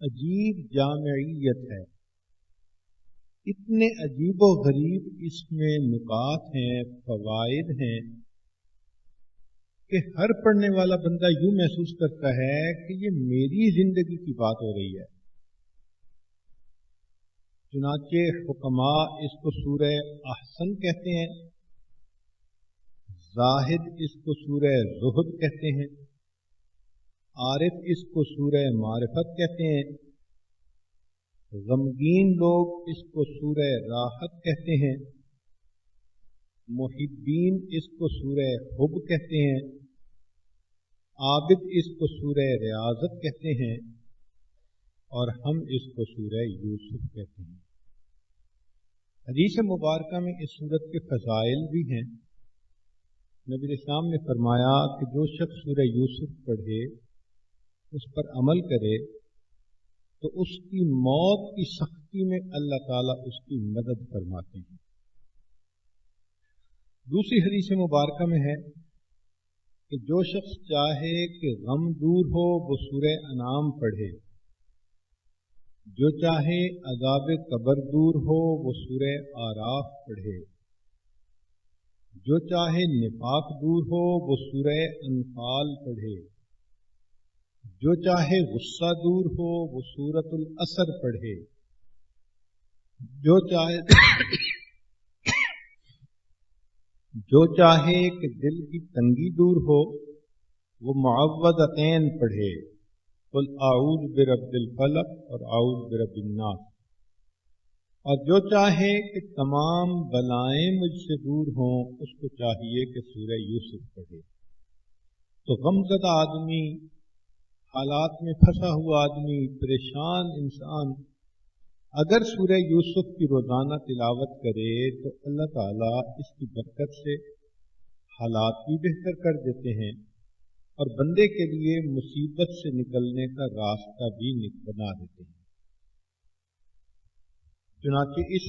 عجیب جامعیت ہے، اتنے عجیب و غریب اس میں نکات ہیں، فوائد ہیں کہ ہر پڑھنے والا بندہ یوں محسوس کرتا ہے کہ یہ میری زندگی کی بات ہو رہی ہے۔ چنانچہ حکماء اس کو سورہ احسن کہتے ہیں، زاہد اس کو سورہ زہد کہتے ہیں، عارف اس کو سورہ معرفت کہتے ہیں، غمگین لوگ اس کو سورہ راحت کہتے ہیں، محبین اس کو سورہ حب کہتے ہیں، عابد اس کو سورہ ریاضت کہتے ہیں، اور ہم اس کو سورہ یوسف کہتے ہیں۔ حدیث مبارکہ میں اس سورت کے فضائل بھی ہیں۔ نبی اسلام نے فرمایا کہ جو شخص سورہ یوسف پڑھے، اس پر عمل کرے، تو اس کی موت کی سختی میں اللہ تعالیٰ اس کی مدد فرماتے ہیں۔ دوسری حدیث مبارکہ میں ہے کہ جو شخص چاہے کہ غم دور ہو وہ سورہ انعام پڑھے، جو چاہے عذاب قبر دور ہو وہ سورہ آراف پڑھے، جو چاہے نفاق دور ہو وہ سورہ انفال پڑھے، جو چاہے غصہ دور ہو وہ سورۃ العصر پڑھے، جو چاہے کہ دل کی تنگی دور ہو وہ معوذتین پڑھے، قل اعوذ برب الفلق اور اعوذ برب الناس، اور جو چاہے کہ تمام بلائیں مجھ سے دور ہوں اس کو چاہیے کہ سورہ یوسف پڑھے۔ تو غمزدہ آدمی، حالات میں پھنسا ہوا آدمی، پریشان انسان اگر سورہ یوسف کی روزانہ تلاوت کرے تو اللہ تعالیٰ اس کی برکت سے حالات بھی بہتر کر دیتے ہیں اور بندے کے لیے مصیبت سے نکلنے کا راستہ بھی بنا دیتے ہیں۔ چنانچہ اس